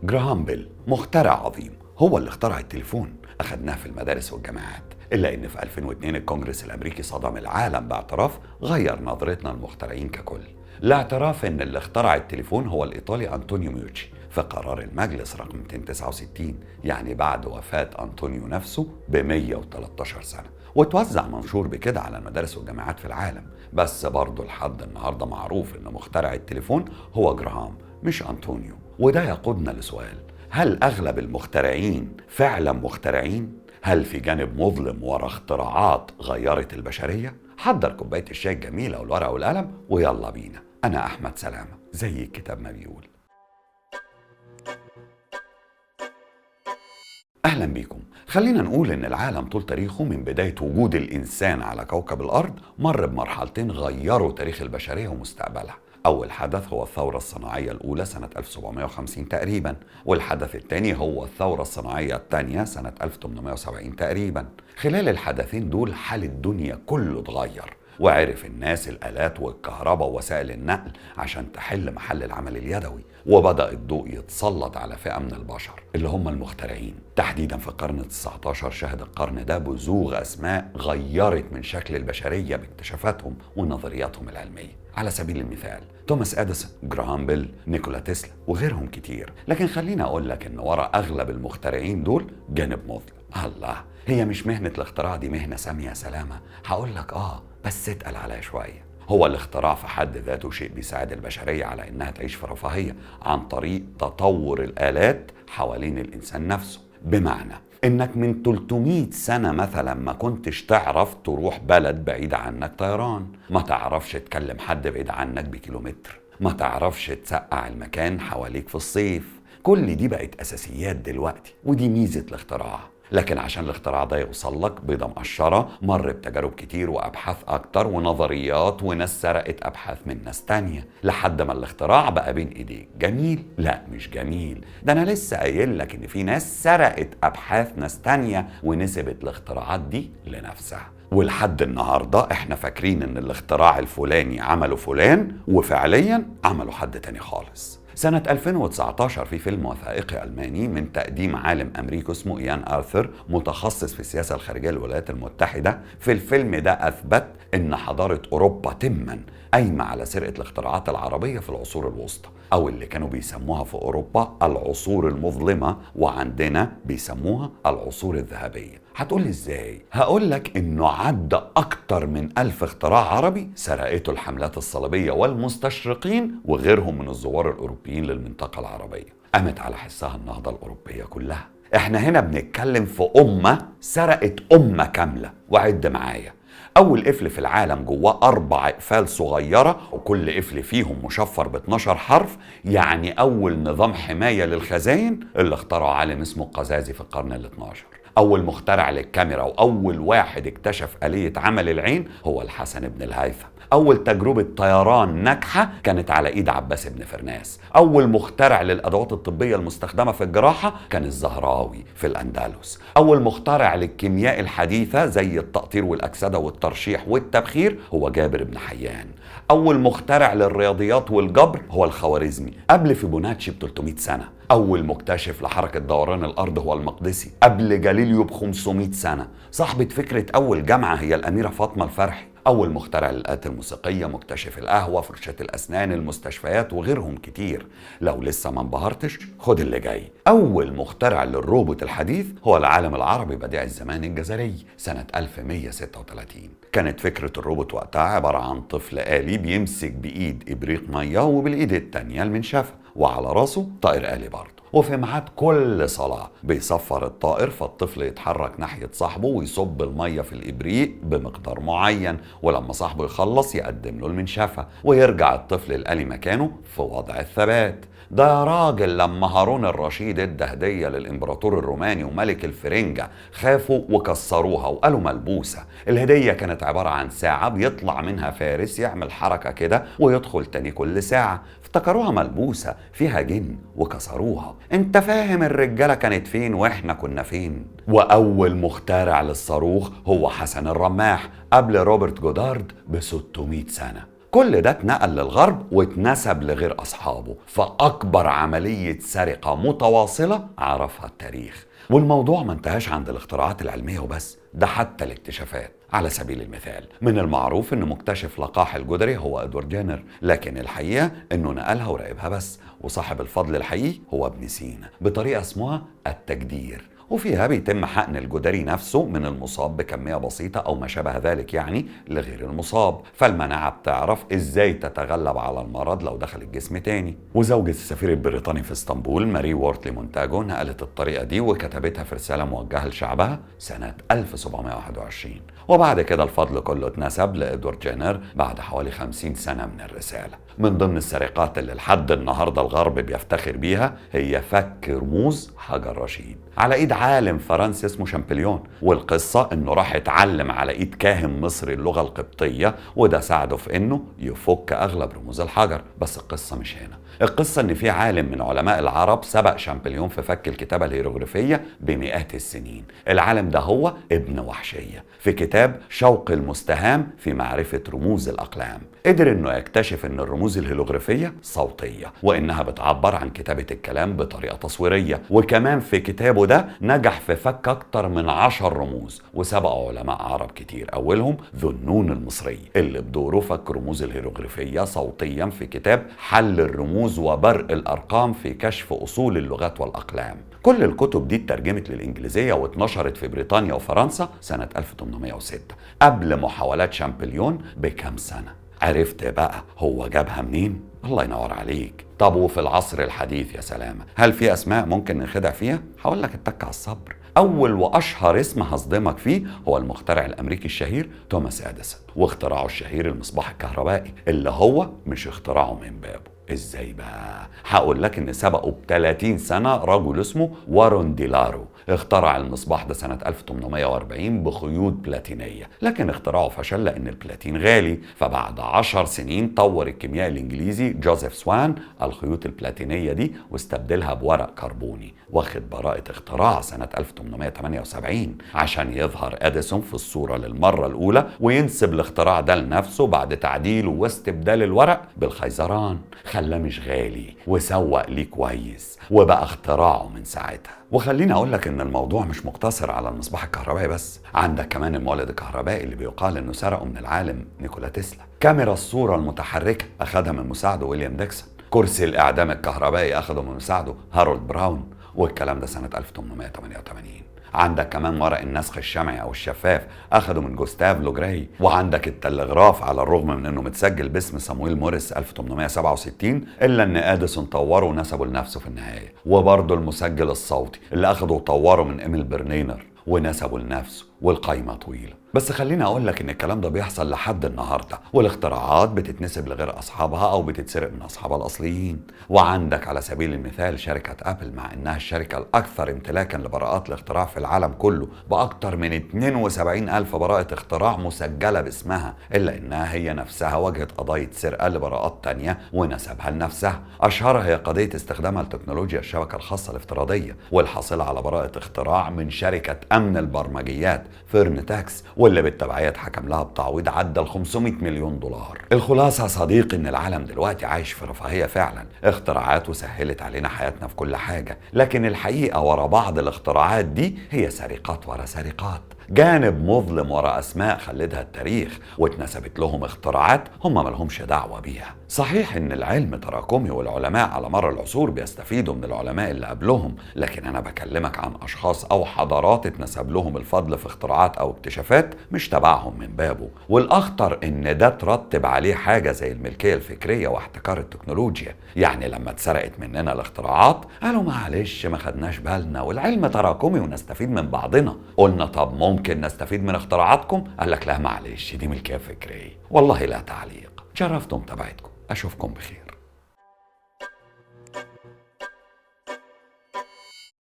جراهام بيل مخترع عظيم، هو اللي اخترع التليفون، أخدناه في المدارس والجامعات. إلا إن في 2002 الكونجرس الأمريكي صدم العالم باعتراف غير نظرتنا للمخترعين ككل. الاعتراف إن اللي اخترع التليفون هو الإيطالي أنطونيو ميوتشي في قرار المجلس رقم 269، يعني بعد وفاة أنطونيو نفسه ب 113 سنة، وتوزع منشور بكده على المدارس والجامعات في العالم. بس برضه لحد النهاردة معروف إن مخترع التليفون هو جراهام مش أنطونيو. وده يقودنا لسؤال: هل أغلب المخترعين فعلا مخترعين؟ هل في جانب مظلم ورا اختراعات غيرت البشرية؟ حضر كوباية الشاي الجميلة والورقة والقلم ويلا بينا. أنا أحمد سلامة زي الكتاب ما بيقول. أهلا بيكم. خلينا نقول إن العالم طول تاريخه من بداية وجود الإنسان على كوكب الأرض مر بمرحلتين غيروا تاريخ البشرية ومستقبلها. أول حدث هو الثورة الصناعية الأولى سنة 1750 تقريبا، والحدث الثاني هو الثورة الصناعية الثانية سنة 1870 تقريبا. خلال الحدثين دول حال الدنيا كله اتغير، وعرف الناس الآلات والكهرباء ووسائل النقل عشان تحل محل العمل اليدوي، وبدأ الضوء يتسلط على فئة من البشر اللي هم المخترعين. تحديدا في القرن ال19 شهد القرن ده بزوغ أسماء غيرت من شكل البشرية باكتشافاتهم ونظرياتهم العلمية. على سبيل المثال توماس أديسون، جراهام بيل، نيكولا تسلا وغيرهم كتير. لكن خليني أقول لك إن ورا أغلب المخترعين دول جانب مظلم. الله، هي مش مهنة الاختراع دي مهنة سامية سلامة؟ هقول لك بس اتقل عليها شوية. هو الاختراع في حد ذاته شيء بيساعد البشرية على إنها تعيش في رفاهية عن طريق تطور الآلات حوالين الإنسان نفسه. بمعنى إنك من 300 سنة مثلا ما كنتش تعرف تروح بلد بعيد عنك طيران، ما تعرفش تكلم حد بعيد عنك بكيلومتر، ما تعرفش تسقع المكان حواليك في الصيف. كل دي بقت أساسيات دلوقتي، ودي ميزة الاختراع. لكن عشان الاختراع ده يوصل لك بيضة مقشرة مر بتجارب كتير وأبحاث أكتر ونظريات، وناس سرقت أبحاث من ناس تانية لحد ما الاختراع بقى بين إيديك. جميل؟ لا مش جميل. ده أنا لسه قايل لك إن في ناس سرقت أبحاث ناس تانية ونسبت الاختراعات دي لنفسها. ولحد النهاردة احنا فاكرين ان الاختراع الفلاني عمله فلان، وفعليا عمله حد تاني خالص. سنة 2019 في فيلم وثائقي ألماني من تقديم عالم أمريكي اسمه إيان آرثر متخصص في السياسة الخارجية للولايات المتحدة. في الفيلم ده أثبت إن حضارة أوروبا تماً قايمة على سرقة الاختراعات العربية في العصور الوسطى، أو اللي كانوا بيسموها في أوروبا العصور المظلمة، وعندنا بيسموها العصور الذهبية. هتقولي إزاي؟ هقولك إنه عدى أكتر من 1000 اختراع عربي سرقته الحملات الصليبية والمستشرقين وغيرهم من الزوار الأوروبيين للمنطقة العربية. قامت على حسها النهضة الأوروبية كلها. إحنا هنا بنتكلم في أمة سرقت أمة كاملة. وعد معايا: أول قفل في العالم جواه 4 أقفال صغيرة، وكل قفل فيهم مشفر ب12 حرف، يعني أول نظام حماية للخزاين اللي اخترعه عالم اسمه القزازي في القرن ال12. أول مخترع للكاميرا وأول واحد اكتشف آلية عمل العين هو الحسن بن الهيثم. أول تجربة طيران ناجحة كانت على إيد عباس بن فرناس. أول مخترع للأدوات الطبية المستخدمة في الجراحة كان الزهراوي في الأندلس. أول مخترع للكيمياء الحديثة زي التقطير والأكسدة والترشيح والتبخير هو جابر بن حيان. أول مخترع للرياضيات والجبر هو الخوارزمي قبل فيبوناتشي ب 300 سنة. أول مكتشف لحركة دوران الأرض هو المقدسي قبل جاليليو ب 500 سنة. صاحبة فكرة أول جامعة هي الأميرة فاطمة الفرحي. أول مخترع للآلات الموسيقية، مكتشف القهوة، فرشاة الأسنان، المستشفيات وغيرهم كتير. لو لسه ما انبهرتش خد اللي جاي: أول مخترع للروبوت الحديث هو العالم العربي بديع الزمان الجزري سنة 1136. كانت فكرة الروبوت وقتها عبارة عن طفل آلي بيمسك بإيد إبريق مية وبالإيد التانية المنشفة، وعلى راسه طائر آلي برضه. وفي ميعاد كل صلاة بيصفر الطائر فالطفل يتحرك ناحية صاحبه ويصب المية في الإبريق بمقدار معين، ولما صاحبه يخلص يقدم له المنشفة ويرجع الطفل الآلي مكانه في وضع الثبات. ده يا راجل لما هارون الرشيد ادى هدية للإمبراطور الروماني وملك الفرنجة خافوا وكسروها وقالوا ملبوسة. الهدية كانت عبارة عن ساعة بيطلع منها فارس يعمل حركة كده ويدخل تاني كل ساعة، افتكروها ملبوسة فيها جن وكسروها. انت فاهم الرجالة كانت فين واحنا كنا فين؟ وأول مخترع للصاروخ هو حسن الرماح قبل روبرت جودارد ب 600 سنة. كل ده اتنقل للغرب واتنسب لغير أصحابه، فأكبر عملية سرقة متواصلة عرفها التاريخ. والموضوع ما انتهاش عند الاختراعات العلمية وبس، ده حتى الاكتشافات. على سبيل المثال، من المعروف ان مكتشف لقاح الجدري هو ادوارد جينر، لكن الحقيقة انه نقلها وراقبها بس، وصاحب الفضل الحقيقي هو ابن سينا بطريقة اسمها التجدير، وفيها بيتم حقن الجدري نفسه من المصاب بكمية بسيطة أو ما شابه ذلك يعني لغير المصاب، فالمناعة بتعرف إزاي تتغلب على المرض لو دخل الجسم تاني. وزوجة السفير البريطاني في اسطنبول ماري وورتلي مونتاجو نقلت الطريقة دي وكتبتها في رسالة موجهة لشعبها سنة 1721. وبعد كده الفضل كله اتنسب لإدوارد جينر بعد حوالي 50 سنة من الرسالة. من ضمن السرقات اللي لحد النهاردة الغرب بيفتخر بيها هي فك رموز حجر رشيد على ايد عالم فرنسي اسمه شامبليون، والقصة انه راح اتعلم على ايد كاهن مصري اللغة القبطية، وده ساعده في انه يفك اغلب رموز الحجر. بس القصة مش هنا، القصة ان في عالم من علماء العرب سبق شامبليون في فك الكتابة الهيروغليفية بمئات السنين. العالم ده هو ابن وحشية، في كتاب شوق المستهام في معرفة رموز الأقلام قدر انه يكتشف ان الرموز الهيروغليفية صوتية، وانها بتعبر عن كتابة الكلام بطريقة تصويرية. وكمان في كتابه ده نجح في فك اكتر من 10 رموز، وسبق علماء عرب كتير اولهم ذو النون المصري اللي بدوره فك رموز الهيروغليفية صوتيا في كتاب حل الرموز وبرء الارقام في كشف اصول اللغات والاقلام. كل الكتب دي اترجمت للإنجليزية واتنشرت في بريطانيا وفرنسا سنة 1806 قبل محاولات شامبليون بكام سنة. عرفت بقى هو جابها منين؟ الله ينور عليك. طب وفي العصر الحديث يا سلامة، هل في أسماء ممكن نخدع فيها؟ هقول لك اتك على الصبر. أول وأشهر اسم هصدمك فيه هو المخترع الأمريكي الشهير توماس أديسون، واختراعه الشهير المصباح الكهربائي اللي هو مش اختراعه من بابه. ازاي بقى؟ هقول لك ان سبقه ب30 سنة رجل اسمه وارون ديلارو، اخترع المصباح ده سنة 1840 بخيوط بلاتينية، لكن اختراعه فشل لان البلاتين غالي. فبعد 10 سنين طور الكيميائي الانجليزي جوزيف سوان الخيوط البلاتينية دي واستبدلها بورق كربوني، واخد براءة اختراع سنة 1878 عشان يظهر اديسون في الصورة للمرة الاولى وينسب الاختراع ده لنفسه بعد تعديله واستبدال الورق بالخيزران. خلاه مش غالي وسوق ليه كويس وبقى اختراعه من ساعتها. وخليني اقول لك ان الموضوع مش مقتصر على المصباح الكهربائي بس، عندك كمان المولد الكهربائي اللي بيقال انه سرقه من العالم نيكولا تسلا، كاميرا الصورة المتحركة اخدها من مساعده ويليام ديكسون، كرسي الاعدام الكهربائي اخده من مساعده هارولد براون، والكلام ده سنة 1888. عندك كمان ورق النسخ الشمعي او الشفاف اخده من جوستاف لوجراي، وعندك التلغراف على الرغم من انه متسجل باسم صامويل موريس 1867 الا ان اديسون طوره ونسبه لنفسه في النهايه. وبرضه المسجل الصوتي اللي اخده وطوره من ايميل برنينر ونسبه لنفسه، والقايمه طويله. بس خليني اقول لك ان الكلام ده بيحصل لحد النهارده، والاختراعات بتتنسب لغير اصحابها او بتتسرق من اصحابها الاصليين. وعندك على سبيل المثال شركه ابل، مع انها الشركه الاكثر امتلاكا لبراءات الاختراع في العالم كله باكثر من 72 الف براءه اختراع مسجله باسمها، الا انها هي نفسها واجهت قضايا سرقه لبراءات تانية ونسبها لنفسها. اشهرها هي قضيه استخدامها لتكنولوجيا الشبكه الخاصه الافتراضيه، والحاصله على براءه اختراع من شركه امن البرمجيات فيرن تاكس، واللي بالتبعية اتحكم لها بتعويض عدى 500 مليون دولار. الخلاصة يا صديقي ان العالم دلوقتي عايش في رفاهية فعلا، اختراعات وسهلت علينا حياتنا في كل حاجة، لكن الحقيقة ورا بعض الاختراعات دي هي سرقات ورا سرقات، جانب مظلم ورا اسماء خلدها التاريخ واتنسبت لهم اختراعات هم ملهمش دعوة بيها. صحيح ان العلم تراكمي والعلماء على مر العصور بيستفيدوا من العلماء اللي قبلهم، لكن انا بكلمك عن اشخاص او حضارات اتنسب لهم الفضل في اختراعات او اكتشافات مش تبعهم من بابه. والاخطر ان ده ترتب عليه حاجة زي الملكية الفكرية واحتكار التكنولوجيا. يعني لما اتسرقت مننا الاختراعات قالوا معلش ما خدناش بالنا والعلم تراكمي ونستفيد من بعضنا. قلنا طب ممكن نستفيد من اختراعاتكم؟ قال لك لا معلش دي ملكية فكرية. والله لا تعليق، شرفتم تبعتكم، اشوفكم بخير.